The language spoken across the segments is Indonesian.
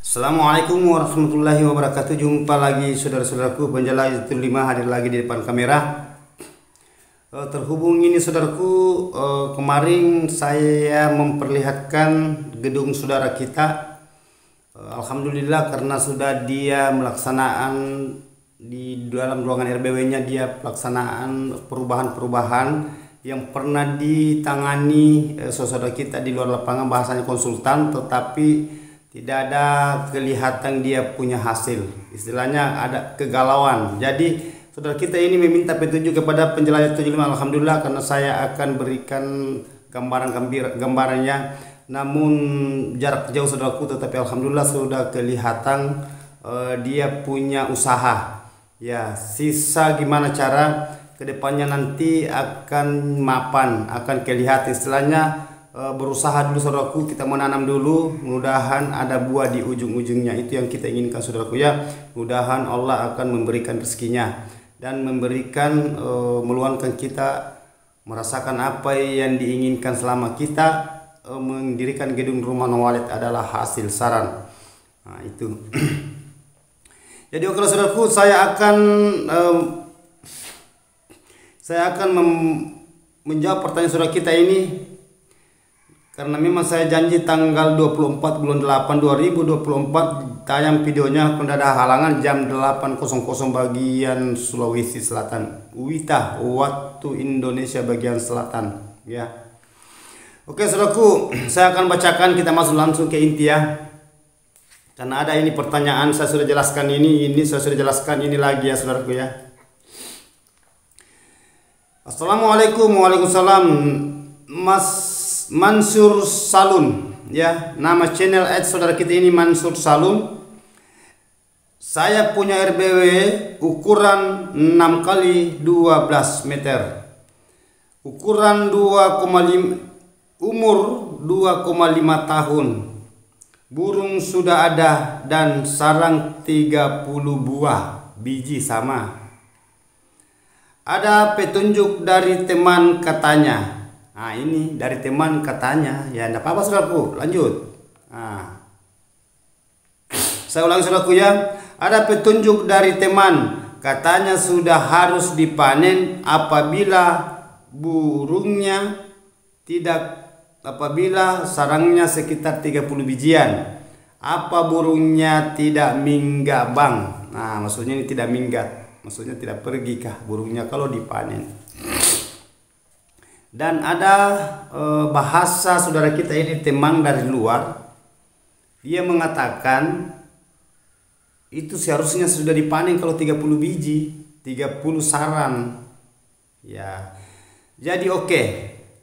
Assalamualaikum warahmatullahi wabarakatuh. Jumpa lagi saudara-saudaraku penjala itu 5 hadir lagi di depan kamera. Terhubung ini saudaraku, kemarin saya memperlihatkan gedung saudara kita. Alhamdulillah karena sudah dia melaksanaan di dalam ruangan RBW-nya, dia pelaksanaan perubahan-perubahan yang pernah ditangani saudara kita di luar lapangan, bahasanya konsultan, tetapi tidak ada kelihatan dia punya hasil, istilahnya ada kegalauan. Jadi saudara kita ini meminta petunjuk kepada penjelajah 75. Alhamdulillah karena saya akan berikan gambarannya, namun jarak jauh saudaraku, tetapi alhamdulillah sudah kelihatan dia punya usaha. Ya, sisa gimana cara kedepannya nanti akan mapan, akan kelihatan, istilahnya berusaha dulu saudaraku, kita menanam dulu, mudahan ada buah di ujung-ujungnya. Itu yang kita inginkan saudaraku ya. Mudahan Allah akan memberikan rezekinya dan memberikan meluangkan kita merasakan apa yang diinginkan selama kita mendirikan gedung rumah Nawalet adalah hasil saran. Nah, itu. Jadi oke saudaraku, saya akan menjawab pertanyaan saudara kita ini. Karena memang saya janji tanggal 24 bulan 8 2024 tayang videonya, kalau ada halangan jam 8.00 bagian Sulawesi Selatan, WITA waktu Indonesia bagian selatan ya. Oke saudaraku, saya akan bacakan, kita masuk langsung ke inti ya. Karena ada ini pertanyaan, saya sudah jelaskan ini saya sudah jelaskan ini lagi ya saudaraku ya. Assalamualaikum. Waalaikumsalam. Mas Mansur Salun ya, nama channel saudara kita ini Mansur Salun. Saya punya RBW ukuran 6 kali 12 meter, ukuran 2,5, umur 2,5 tahun, burung sudah ada dan sarang 30 buah biji sama. Ada petunjuk dari teman katanya. Nah ini dari teman katanya ya, enggak apa-apa saudaraku, lanjut. Nah, saya ulangi saudaraku ya, ada petunjuk dari teman katanya sudah harus dipanen apabila burungnya apabila sarangnya sekitar 30 bijian. Apa burungnya tidak minggat bang? Nah maksudnya ini tidak minggat, maksudnya tidak pergi kah burungnya kalau dipanen. Dan ada bahasa saudara kita ini teman dari luar, dia mengatakan itu seharusnya sudah dipanen kalau 30 biji, 30 sarang ya. Jadi oke.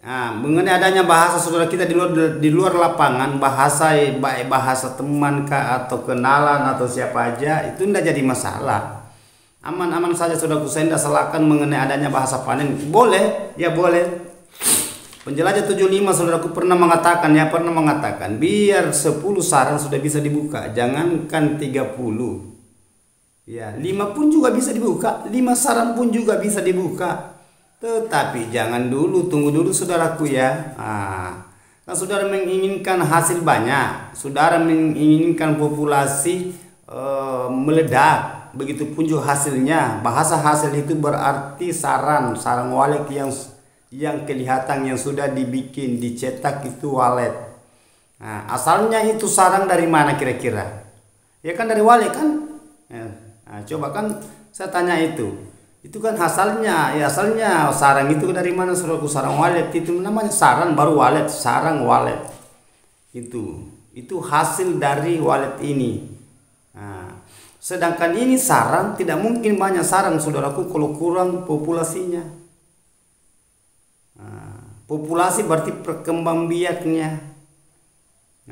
Nah, mengenai adanya bahasa saudara kita di luar lapangan, bahasa baik bahasa teman kah atau kenalan atau siapa aja, itu tidak jadi masalah. Aman-aman saja saudaraku, saya tidak salahkan mengenai adanya bahasa panen. Boleh, ya boleh. Penjelajah 75 saudaraku pernah mengatakan biar 10 sarang sudah bisa dibuka, jangankan 30 ya, 5 pun juga bisa dibuka, 5 sarang pun juga bisa dibuka. Tetapi jangan dulu, tunggu dulu saudaraku ya. Nah, saudara menginginkan hasil banyak, saudara menginginkan populasi meledak, begitu pun juga hasilnya. Bahasa hasil itu berarti sarang walet yang kelihatan, yang sudah dibikin, dicetak itu walet. Nah, asalnya itu sarang dari mana kira-kira? Ya kan dari walet kan? Nah, coba kan saya tanya itu kan asalnya, ya asalnya sarang itu dari mana saudaraku? Sarang walet itu namanya sarang baru walet, sarang walet. Itu hasil dari walet ini. Nah, sedangkan ini sarang, tidak mungkin banyak sarang saudaraku kalau kurang populasinya. Populasi berarti perkembangbiaknya.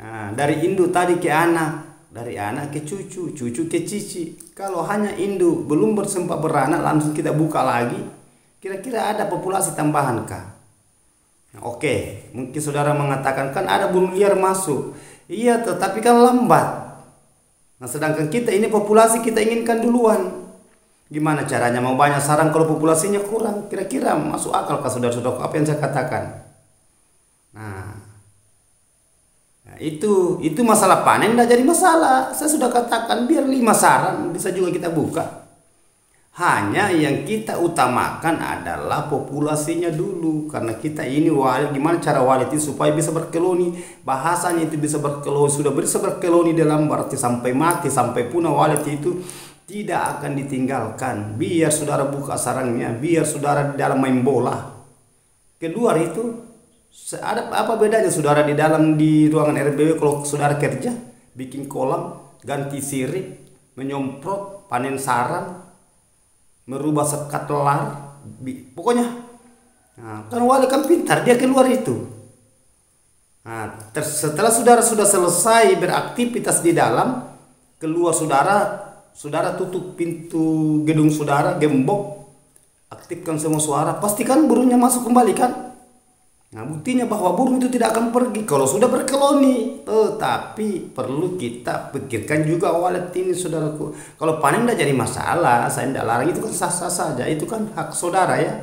Nah, dari induk tadi ke anak, dari anak ke cucu, cucu ke cici. Kalau hanya induk belum bersempat beranak langsung kita buka lagi, kira-kira ada populasi tambahan kah? Nah, oke, mungkin saudara mengatakan kan ada burung liar masuk. Iya, tetapi kan lambat. Nah, sedangkan kita ini populasi kita inginkan duluan. Gimana caranya mau banyak sarang kalau populasinya kurang? Kira-kira masuk akal kah saudara-saudara apa yang saya katakan? Nah, Nah, itu masalah panen tidak jadi masalah. Saya sudah katakan biar 5 saran bisa juga kita buka. Hanya yang kita utamakan adalah populasinya dulu, karena kita ini walet, gimana cara walet itu supaya bisa berkeloni, bahasanya itu bisa berkeloni, sudah bisa berkeloni dalam berarti sampai mati, sampai punah walet itu tidak akan ditinggalkan. Biar saudara buka sarangnya, biar saudara di dalam main bola, keluar itu ada apa bedanya saudara di dalam di ruangan RBW kalau saudara kerja, bikin kolam, ganti sirip, menyemprot, panen sarang, merubah sekat telar, pokoknya kan wali kan pintar, dia keluar itu. Nah, setelah saudara sudah selesai beraktivitas di dalam, keluar saudara tutup pintu gedung saudara, gembok, aktifkan semua suara, pastikan burungnya masuk kembali kan. Nah, buktinya bahwa burung itu tidak akan pergi kalau sudah berkeloni. Tetapi perlu kita pikirkan juga walet ini, saudaraku. Kalau panen tidak jadi masalah, saya tidak larang, itu kan sah-sah saja. Itu kan hak saudara ya.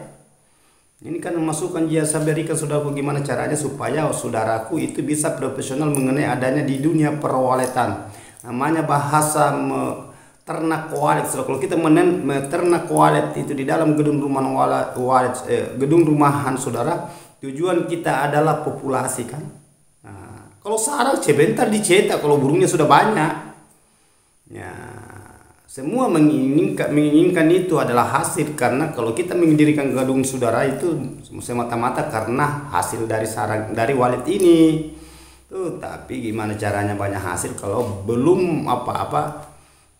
Ini kan masukan jasa berikan saudaraku, gimana caranya supaya saudaraku itu bisa profesional mengenai adanya di dunia perwaletan. Namanya bahasa ternak walet. Kalau kita ternak walet itu di dalam gedung rumahan gedung rumahan saudara, tujuan kita adalah populasi kan. Nah, kalau sarang sebentar dicetak kalau burungnya sudah banyak. Ya, semua menginginkan itu adalah hasil, karena kalau kita mendirikan gedung saudara itu semata-mata karena hasil dari sarang dari walet ini. Tapi gimana caranya banyak hasil kalau belum apa-apa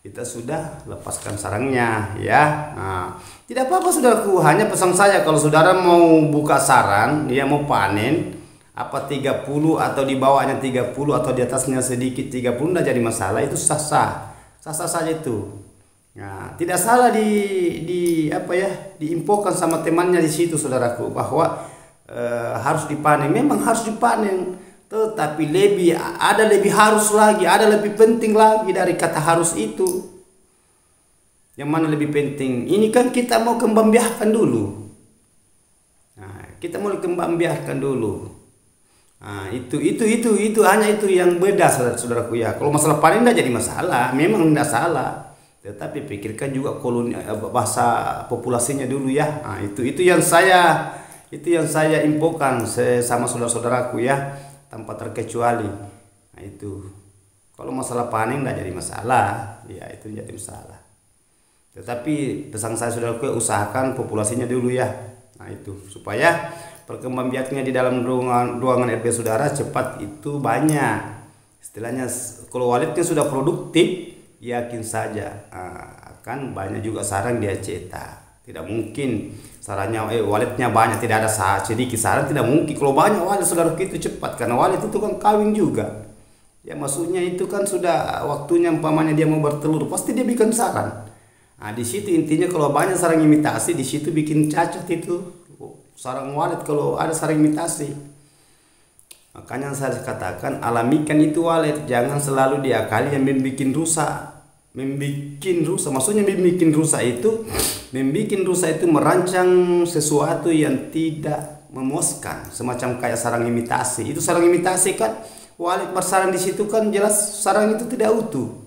kita sudah lepaskan sarangnya ya. Nah, tidak apa-apa saudaraku, hanya pesan saya kalau saudara mau buka sarang, dia mau panen apa 30 atau di bawahnya 30 atau di atasnya sedikit 30 tidak jadi masalah, itu sah-sah saja itu. Nah, tidak salah diinfokan sama temannya di situ saudaraku bahwa harus dipanen, memang harus dipanen. Tetapi lebih harus lagi, ada lebih penting lagi dari kata harus itu. Yang mana lebih penting? Ini kan kita mau kembang biakan dulu. Nah, kita mau kembang biakan dulu. Nah, itu hanya itu yang beda saudaraku ya. Kalau masalah panen tidak jadi masalah, memang tidak salah. Tetapi pikirkan juga koloni bahasa populasinya dulu ya. Nah, itu yang saya infokan sama saudara-saudaraku ya, tanpa terkecuali. Nah, itu kalau masalah panen tidak jadi masalah ya, itu jadi masalah. Tetapi pesan saya saudaraku, usahakan populasinya dulu ya. Nah, itu supaya perkembangbiakannya di dalam ruangan RB saudara cepat itu banyak. Istilahnya kalau waletnya sudah produktif, yakin saja akan banyak juga sarang dia cetak. Tidak mungkin sarangnya waletnya banyak tidak ada sedikit sarang, tidak mungkin. Kalau banyak walet saudara itu cepat, karena walet itu kan kawin juga ya, maksudnya itu kan sudah waktunya umpamanya dia mau bertelur, pasti dia bikin sarang. Nah, di situ intinya kalau banyak sarang imitasi, di situ bikin cacat itu sarang walet kalau ada sarang imitasi. Makanya saya katakan alamikan itu walet, jangan selalu diakali yang membuat rusak. Maksudnya membuat rusak itu merancang sesuatu yang tidak memuaskan, semacam kayak sarang imitasi. Itu sarang imitasi kan, walet bersarang di situ kan jelas sarang itu tidak utuh.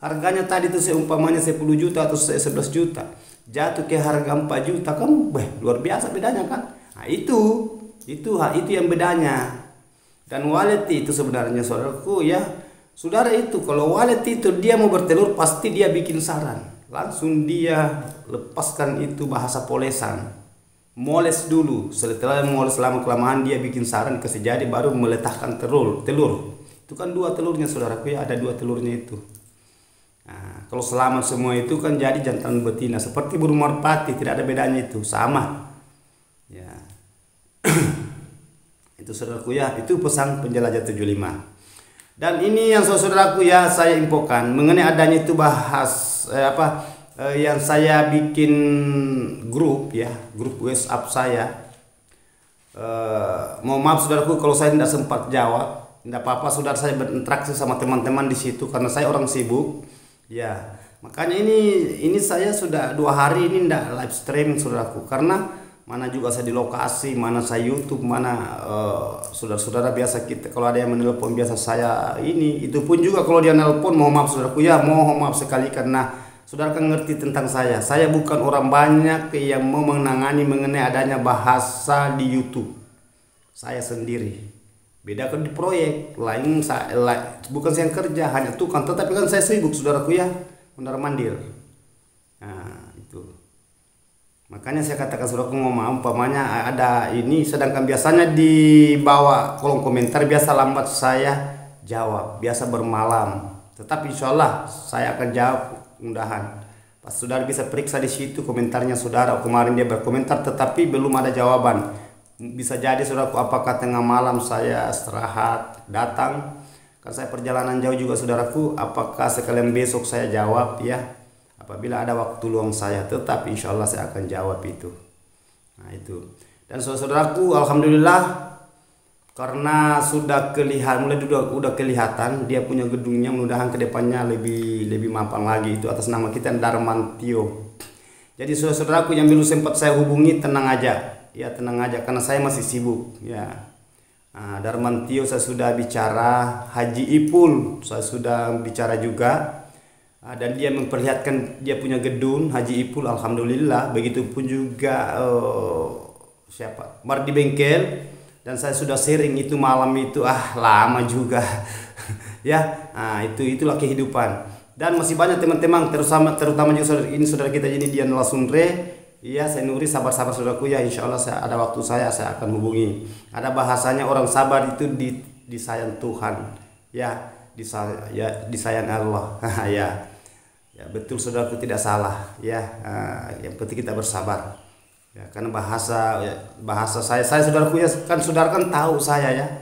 Harganya tadi itu seumpamanya 10 juta atau 11 juta, jatuh ke harga 4 juta kan, luar biasa bedanya kan. Nah, itu yang bedanya. Dan walet itu sebenarnya saudaraku ya, saudara itu kalau walet itu dia mau bertelur pasti dia bikin sarang, langsung dia lepaskan itu bahasa polesan, moles dulu. Setelah moles lama kelamaan dia bikin sarang kasih jadi, baru meletakkan telur. Itu kan 2 telurnya saudaraku ya, ada 2 telurnya itu. Nah, kalau selamat semua itu kan jadi jantan betina seperti burung merpati, tidak ada bedanya, itu sama ya. Itu saudaraku ya, itu pesan penjelajah 75. Dan ini yang saudaraku ya saya infokan mengenai adanya itu yang saya bikin grup ya, grup WhatsApp saya. Mohon maaf saudaraku kalau saya tidak sempat jawab, tidak apa-apa saudara, saya berinteraksi sama teman-teman di situ karena saya orang sibuk. Ya, makanya ini saya sudah 2 hari ini tidak live streaming saudaraku, karena mana juga saya di lokasi, mana saya YouTube, mana saudara-saudara biasa kita kalau ada yang menelpon biasa saya ini, itu pun juga kalau dia nelpon mohon maaf saudaraku ya, mohon maaf sekali karena saudara kan ngerti tentang saya. Saya bukan orang banyak yang mau menangani mengenai adanya bahasa di YouTube. Saya sendiri. Beda kan di proyek lain, bukan saya yang kerja, hanya tukang, tetapi kan saya sibuk saudaraku ya, mondar mandir. Nah, itu. Makanya saya katakan saudaraku ngomong umpamanya ada ini, sedangkan biasanya di bawah kolom komentar biasa lambat saya jawab, biasa bermalam. Tetapi insya Allah saya akan jawab mudahan. Pas saudara bisa periksa di situ komentarnya saudara, kemarin dia berkomentar tetapi belum ada jawaban. Bisa jadi saudaraku apakah tengah malam saya istirahat datang, kan saya perjalanan jauh juga saudaraku, apakah sekalian besok saya jawab ya. Apabila ada waktu luang saya, tetapi insya Allah saya akan jawab itu. Nah itu. Dan saudaraku, alhamdulillah karena sudah kelihatan, mulai udah kelihatan dia punya gedungnya, mudah-mudahan kedepannya lebih mapan lagi. Itu atas nama kita Darmantio. Jadi saudaraku yang belum sempat saya hubungi, tenang aja, ya tenang aja karena saya masih sibuk. Ya. Nah, Darmantio saya sudah bicara, Haji Ipul saya sudah bicara juga. Dan dia memperlihatkan dia punya gedung Haji Ipul, alhamdulillah. Begitupun juga siapa Mardi Bengkel, dan saya sudah sharing itu malam itu lama juga ya. Nah, itulah kehidupan dan masih banyak teman-teman terutama juga saudara kita ini Dian Lasundre ya. Saya Nuri, sabar-sabar saudaraku ya, insya Allah ada waktu saya akan hubungi. Ada bahasanya orang sabar itu disayang Tuhan ya, disayang Allah ya betul saudaraku, tidak salah ya. Yang penting kita bersabar ya, karena bahasa saya saudaraku ya, kan saudara kan tahu saya ya,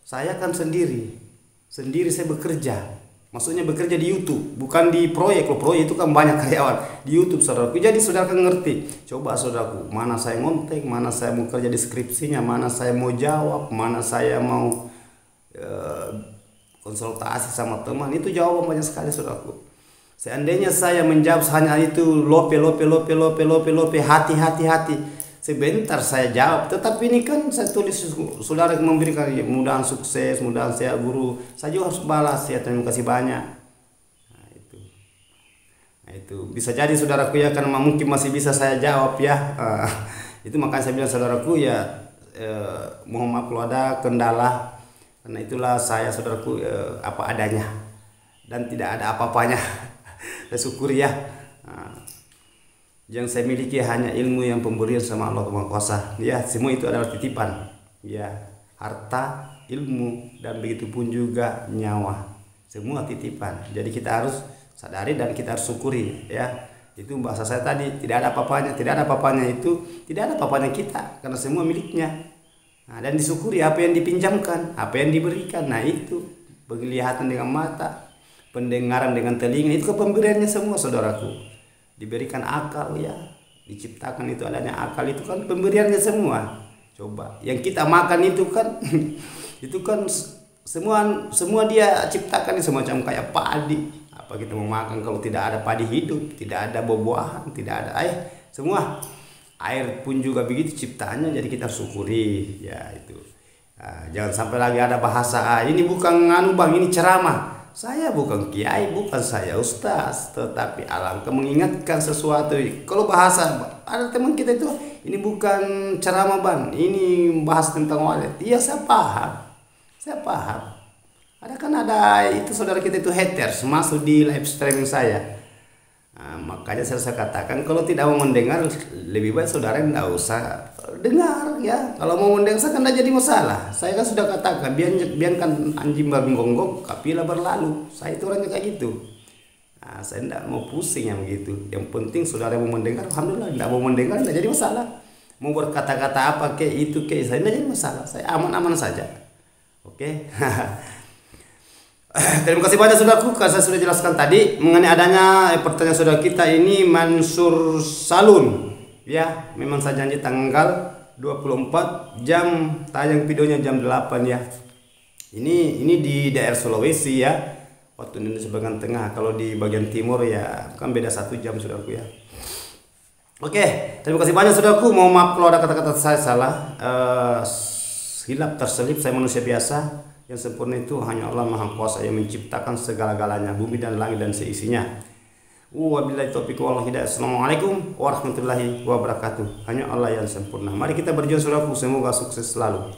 saya kan sendiri saya bekerja, maksudnya bekerja di YouTube bukan di proyek. Loh, proyek itu kan banyak karyawan, di YouTube saudaraku. Jadi saudara kan ngerti, coba saudaraku, mana saya ngontek, mana saya mau kerja deskripsinya, mana saya mau jawab, mana saya mau konsultasi sama teman, itu jawaban banyak sekali saudaraku. Seandainya saya menjawab hanya itu lope, hati, sebentar saya jawab. Tetapi ini kan saya tulis, saudara memberikan ya, mudahan sukses, mudahan saya guru, saya juga harus balas ya, terima kasih banyak. Nah itu bisa jadi saudaraku ya, karena mungkin masih bisa saya jawab ya. Itu makanya saya bilang saudaraku ya, mohon maaf kalau ada kendala, karena itulah saya saudaraku apa adanya dan tidak ada apa-apanya. Saya syukuri ya. Yang saya miliki hanya ilmu yang pemberian sama Allah Maha Kuasa. Ya, semua itu adalah titipan. Ya, harta, ilmu, dan begitu pun juga nyawa. Semua titipan. Jadi kita harus sadari dan kita harus syukuri ya. Itu bahasa saya tadi, tidak ada apa-apanya, itu tidak ada apa-apanya kita karena semua miliknya. Nah, dan disyukuri apa yang dipinjamkan, apa yang diberikan. Nah, itu penglihatan dengan mata, pendengaran dengan telinga, itu pemberiannya semua saudaraku. Diberikan akal ya, diciptakan itu adanya akal, itu kan pemberiannya semua. Coba yang kita makan itu kan itu kan semua dia ciptakan, semacam kayak padi. Apa kita mau makan kalau tidak ada padi hidup, tidak ada buah-buahan, tidak ada air, semua air pun juga begitu ciptaannya. Jadi kita syukuri ya itu. Nah, jangan sampai lagi ada bahasa ini bukan bang, ini ceramah. Saya bukan kiai, bukan saya ustaz, tetapi alangkah mengingatkan sesuatu. Kalau bahasa ada teman kita itu, ini bukan ceramah bang, ini bahas tentang wallet. Iya saya paham. Ada itu saudara kita itu haters masuk di live streaming saya. Nah, makanya saya katakan kalau tidak mau mendengar, lebih baik saudara tidak usah dengar ya. Kalau mau mendengar saya kan tidak jadi masalah. Saya kan sudah katakan biarkan anjing bergonggong, kapilah berlalu. Saya itu orangnya kayak gitu. Nah, saya tidak mau pusing yang begitu. Yang penting saudara mau mendengar, alhamdulillah. Tidak mau mendengar tidak jadi masalah. Mau berkata-kata apa itu saya tidak jadi masalah. Saya aman-aman saja. Oke. Terima kasih banyak saudaraku, saya sudah jelaskan tadi mengenai adanya pertanyaan saudara kita ini Mansur Salun ya. Memang saya janji tanggal 24 jam tayang videonya jam 8 ya. Ini di daerah Sulawesi ya, waktu Indonesia bagian tengah. Kalau di bagian timur ya kan beda 1 jam saudaraku ya. Oke, terima kasih banyak saudaraku. Mohon maaf kalau ada kata-kata saya salah. Hilap terselip, saya manusia biasa. Yang sempurna itu hanya Allah Maha Kuasa yang menciptakan segala-galanya, bumi dan langit dan seisinya. Wabillahi taufiq wal hidayah. Assalamualaikum warahmatullahi wabarakatuh. Hanya Allah yang sempurna. Mari kita berjuang saudaraku, semoga sukses selalu.